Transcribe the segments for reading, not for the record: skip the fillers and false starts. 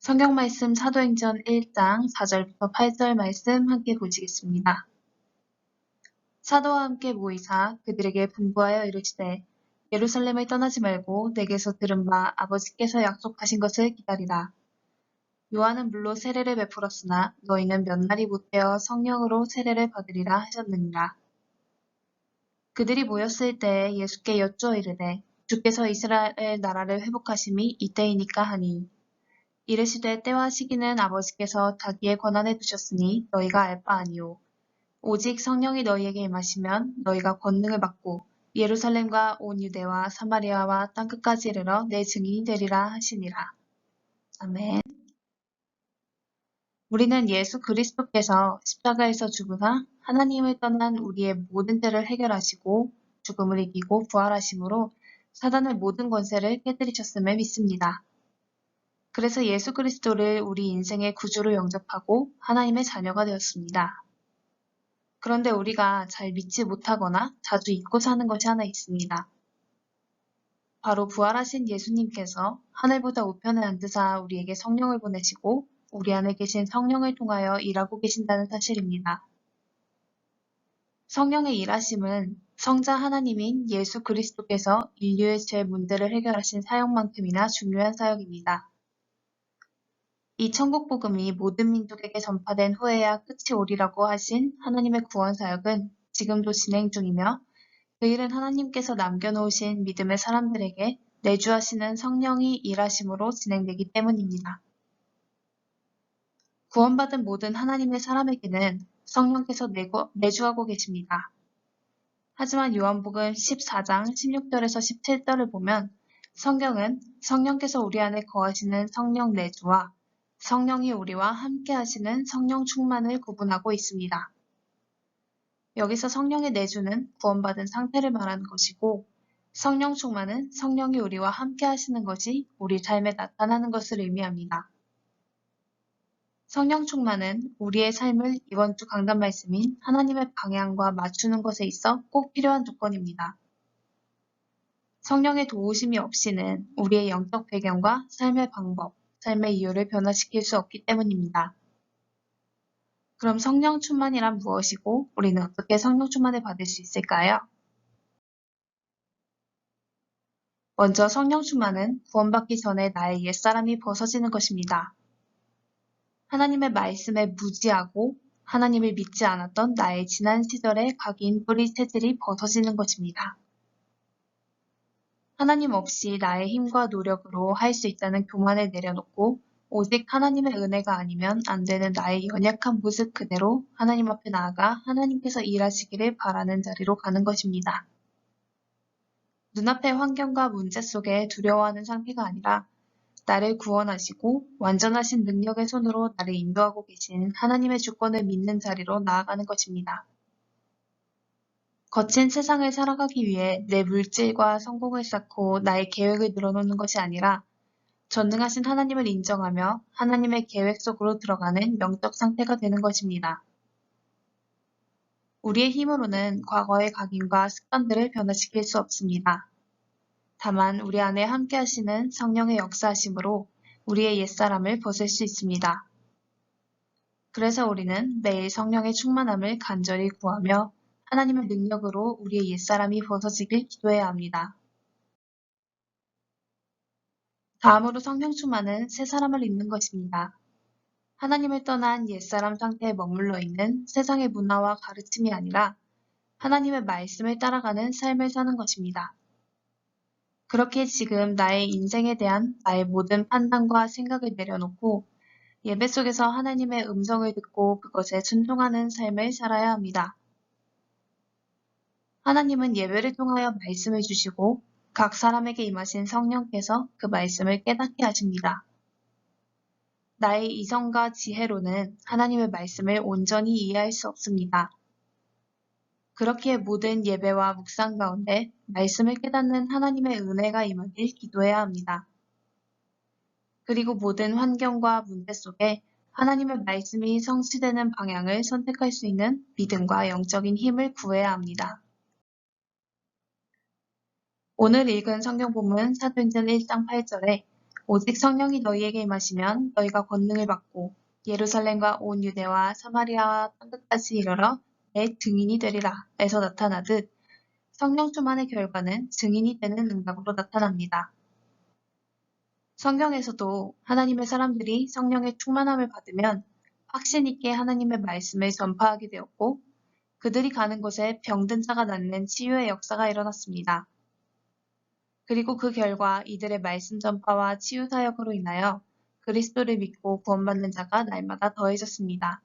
성경 말씀 사도행전 1장 4절부터 8절 말씀 함께 보시겠습니다. 사도와 함께 모이사 그들에게 분부하여 이르시되 예루살렘을 떠나지 말고 내게서 들은 바 아버지께서 약속하신 것을 기다리라. 요한은 물로 세례를 베풀었으나 너희는 몇 날이 못되어 성령으로 세례를 받으리라 하셨느니라. 그들이 모였을 때에 예수께 여쭈어 이르되 주께서 이스라엘 나라를 회복하심이 이때이니까 하니 이르시되 때와 시기는 아버지께서 자기의 권한에 두셨으니 너희가 알 바 아니요 오직 성령이 너희에게 임하시면 너희가 권능을 받고 예루살렘과 온 유대와 사마리아와 땅끝까지 이르러 내 증인이 되리라 하시니라. 아멘. 우리는 예수 그리스도께서 십자가에서 죽으사 하나님을 떠난 우리의 모든 죄를 해결하시고 죽음을 이기고 부활하심으로 사단의 모든 권세를 깨뜨리셨음을 믿습니다. 그래서 예수 그리스도를 우리 인생의 구주로 영접하고 하나님의 자녀가 되었습니다. 그런데 우리가 잘 믿지 못하거나 자주 잊고 사는 것이 하나 있습니다. 바로 부활하신 예수님께서 하늘보다 우편에 앉으사 우리에게 성령을 보내시고 우리 안에 계신 성령을 통하여 일하고 계신다는 사실입니다. 성령의 일하심은 성자 하나님인 예수 그리스도께서 인류의 죄 문제를 해결하신 사역만큼이나 중요한 사역입니다. 이 천국 복음이 모든 민족에게 전파된 후에야 끝이 오리라고 하신 하나님의 구원 사역은 지금도 진행 중이며 그 일은 하나님께서 남겨놓으신 믿음의 사람들에게 내주하시는 성령이 일하심으로 진행되기 때문입니다. 구원받은 모든 하나님의 사람에게는 성령께서 내주하고 계십니다. 하지만 요한복음 14장 16절에서 17절을 보면 성경은 성령께서 우리 안에 거하시는 성령 내주와 성령이 우리와 함께 하시는 성령 충만을 구분하고 있습니다. 여기서 성령의 내주는 구원받은 상태를 말하는 것이고 성령 충만은 성령이 우리와 함께 하시는 것이 우리 삶에 나타나는 것을 의미합니다. 성령 충만은 우리의 삶을 이번 주 강단 말씀인 하나님의 방향과 맞추는 것에 있어 꼭 필요한 조건입니다. 성령의 도우심이 없이는 우리의 영적 배경과 삶의 방법, 삶의 이유를 변화시킬 수 없기 때문입니다. 그럼 성령 충만이란 무엇이고 우리는 어떻게 성령 충만을 받을 수 있을까요? 먼저 성령 충만은 구원받기 전에 나의 옛사람이 벗어지는 것입니다. 하나님의 말씀에 무지하고 하나님을 믿지 않았던 나의 지난 시절의 각인 뿌리 체질이 벗어지는 것입니다. 하나님 없이 나의 힘과 노력으로 할 수 있다는 교만을 내려놓고 오직 하나님의 은혜가 아니면 안 되는 나의 연약한 모습 그대로 하나님 앞에 나아가 하나님께서 일하시기를 바라는 자리로 가는 것입니다. 눈앞의 환경과 문제 속에 두려워하는 상태가 아니라 나를 구원하시고 완전하신 능력의 손으로 나를 인도하고 계신 하나님의 주권을 믿는 자리로 나아가는 것입니다. 거친 세상을 살아가기 위해 내 물질과 성공을 쌓고 나의 계획을 늘어놓는 것이 아니라 전능하신 하나님을 인정하며 하나님의 계획 속으로 들어가는 영적 상태가 되는 것입니다. 우리의 힘으로는 과거의 각인과 습관들을 변화시킬 수 없습니다. 다만 우리 안에 함께 하시는 성령의 역사하심으로 우리의 옛사람을 벗을 수 있습니다. 그래서 우리는 매일 성령의 충만함을 간절히 구하며 하나님의 능력으로 우리의 옛사람이 벗어지길 기도해야 합니다. 다음으로 성령 충만은 새 사람을 입는 것입니다. 하나님을 떠난 옛사람 상태에 머물러 있는 세상의 문화와 가르침이 아니라 하나님의 말씀을 따라가는 삶을 사는 것입니다. 그렇게 지금 나의 인생에 대한 나의 모든 판단과 생각을 내려놓고 예배 속에서 하나님의 음성을 듣고 그것에 순종하는 삶을 살아야 합니다. 하나님은 예배를 통하여 말씀을 주시고 각 사람에게 임하신 성령께서 그 말씀을 깨닫게 하십니다. 나의 이성과 지혜로는 하나님의 말씀을 온전히 이해할 수 없습니다. 그렇기에 모든 예배와 묵상 가운데 말씀을 깨닫는 하나님의 은혜가 임하길 기도해야 합니다. 그리고 모든 환경과 문제 속에 하나님의 말씀이 성취되는 방향을 선택할 수 있는 믿음과 영적인 힘을 구해야 합니다. 오늘 읽은 성경 본문 사도행전 1장 8절에 오직 성령이 너희에게 임하시면 너희가 권능을 받고 예루살렘과 온 유대와 사마리아와 땅끝까지 이르러 내 증인이 되리라 에서 나타나듯 성령 충만의 결과는 증인이 되는 능력으로 나타납니다. 성경에서도 하나님의 사람들이 성령의 충만함을 받으면 확신 있게 하나님의 말씀을 전파하게 되었고 그들이 가는 곳에 병든 자가 낫는 치유의 역사가 일어났습니다. 그리고 그 결과 이들의 말씀 전파와 치유 사역으로 인하여 그리스도를 믿고 구원받는 자가 날마다 더해졌습니다.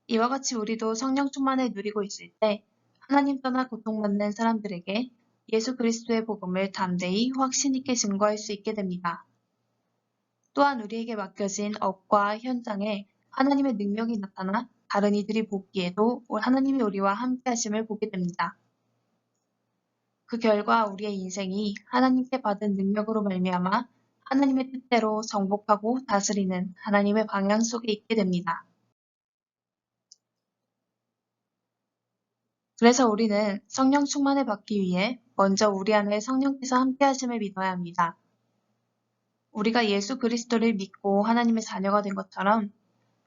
이와 같이 우리도 성령 충만을 누리고 있을 때 하나님 떠나 고통받는 사람들에게 예수 그리스도의 복음을 담대히 확신 있게 증거할 수 있게 됩니다. 또한 우리에게 맡겨진 업과 현장에 하나님의 능력이 나타나 다른 이들이 보기에도 하나님이 우리와 함께 하심을 보게 됩니다. 그 결과 우리의 인생이 하나님께 받은 능력으로 말미암아 하나님의 뜻대로 정복하고 다스리는 하나님의 방향 속에 있게 됩니다. 그래서 우리는 성령 충만을 받기 위해 먼저 우리 안에 성령께서 함께 하심을 믿어야 합니다. 우리가 예수 그리스도를 믿고 하나님의 자녀가 된 것처럼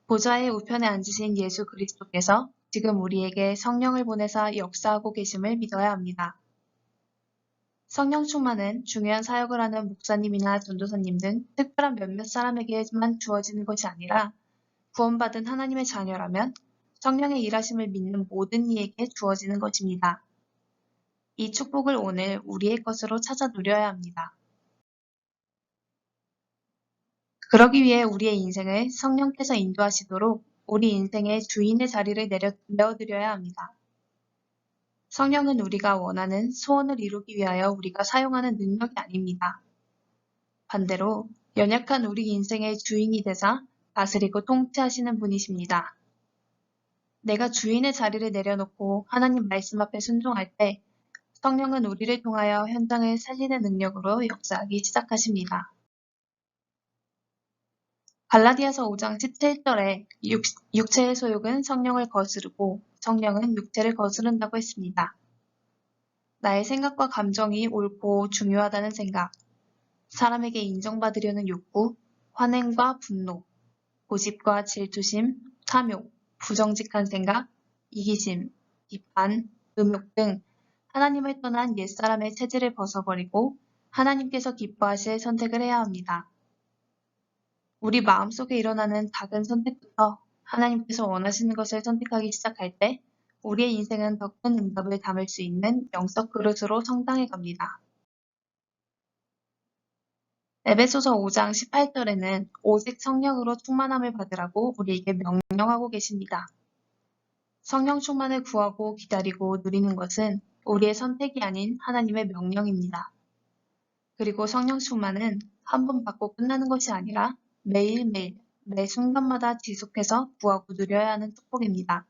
보좌의 우편에 앉으신 예수 그리스도께서 지금 우리에게 성령을 보내사 역사하고 계심을 믿어야 합니다. 성령 충만은 중요한 사역을 하는 목사님이나 전도사님 등 특별한 몇몇 사람에게만 주어지는 것이 아니라 구원받은 하나님의 자녀라면 성령의 일하심을 믿는 모든 이에게 주어지는 것입니다. 이 축복을 오늘 우리의 것으로 찾아 누려야 합니다. 그러기 위해 우리의 인생을 성령께서 인도하시도록 우리 인생의 주인의 자리를 내어드려야 합니다. 성령은 우리가 원하는 소원을 이루기 위하여 우리가 사용하는 능력이 아닙니다. 반대로 연약한 우리 인생의 주인이 되사 다스리고 통치하시는 분이십니다. 내가 주인의 자리를 내려놓고 하나님 말씀 앞에 순종할 때 성령은 우리를 통하여 현장을 살리는 능력으로 역사하기 시작하십니다. 갈라디아서 5장 17절에 육체의 소욕은 성령을 거스르고 성령은 육체를 거스른다고 했습니다. 나의 생각과 감정이 옳고 중요하다는 생각, 사람에게 인정받으려는 욕구, 환행과 분노, 고집과 질투심, 탐욕, 부정직한 생각, 이기심, 비판, 음욕 등 하나님을 떠난 옛사람의 체질을 벗어버리고 하나님께서 기뻐하실 선택을 해야 합니다. 우리 마음속에 일어나는 작은 선택부터 하나님께서 원하시는 것을 선택하기 시작할 때 우리의 인생은 더 큰 응답을 담을 수 있는 영적 그릇으로 성장해 갑니다. 에베소서 5장 18절에는 오직 성령으로 충만함을 받으라고 우리에게 명령하고 계십니다. 성령 충만을 구하고 기다리고 누리는 것은 우리의 선택이 아닌 하나님의 명령입니다. 그리고 성령 충만은 한 번 받고 끝나는 것이 아니라 매일매일, 매 순간마다 지속해서 구하고 누려야 하는 축복입니다.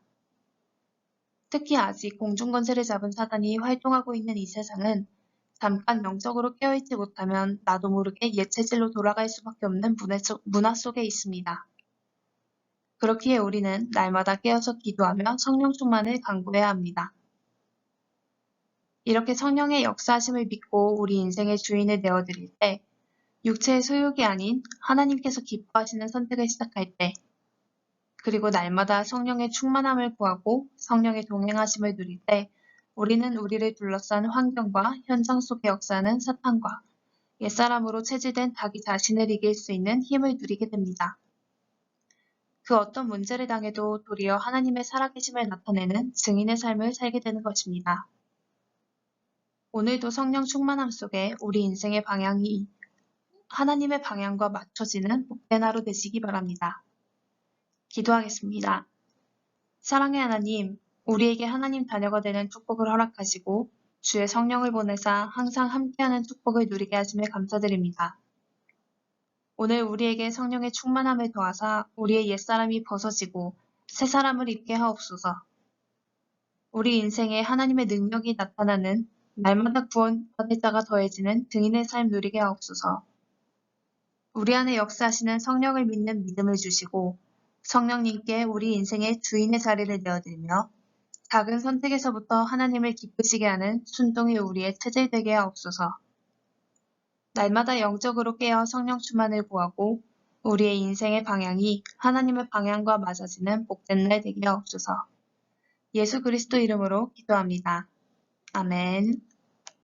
특히 아직 공중권세를 잡은 사단이 활동하고 있는 이 세상은 잠깐 영적으로 깨어있지 못하면 나도 모르게 옛 체질로 돌아갈 수밖에 없는 문화 속에 있습니다. 그렇기에 우리는 날마다 깨어서 기도하며 성령 충만을 간구해야 합니다. 이렇게 성령의 역사하심을 믿고 우리 인생의 주인을 내어드릴 때 육체의 소욕이 아닌 하나님께서 기뻐하시는 선택을 시작할 때 그리고 날마다 성령의 충만함을 구하고 성령의 동행하심을 누릴 때 우리는 우리를 둘러싼 환경과 현장 속에 역사하는 사탄과 옛사람으로 체질된 자기 자신을 이길 수 있는 힘을 누리게 됩니다. 그 어떤 문제를 당해도 도리어 하나님의 살아계심을 나타내는 증인의 삶을 살게 되는 것입니다. 오늘도 성령 충만함 속에 우리 인생의 방향이 하나님의 방향과 맞춰지는 복된 하루 되시기 바랍니다. 기도하겠습니다. 사랑의 하나님, 우리에게 하나님 자녀가 되는 축복을 허락하시고 주의 성령을 보내사 항상 함께하는 축복을 누리게 하심에 감사드립니다. 오늘 우리에게 성령의 충만함을 더하사 우리의 옛사람이 벗어지고 새 사람을 입게 하옵소서. 우리 인생에 하나님의 능력이 나타나는 날마다 구원받을 자가 더해지는 증인의 삶 누리게 하옵소서. 우리 안에 역사하시는 성령을 믿는 믿음을 주시고 성령님께 우리 인생의 주인의 자리를 내어드리며 작은 선택에서부터 하나님을 기쁘시게 하는 순종이 우리의 체질 되게 하옵소서. 날마다 영적으로 깨어 성령 충만을 구하고 우리의 인생의 방향이 하나님의 방향과 맞아지는 복된 날 되게 하옵소서. 예수 그리스도 이름으로 기도합니다. 아멘.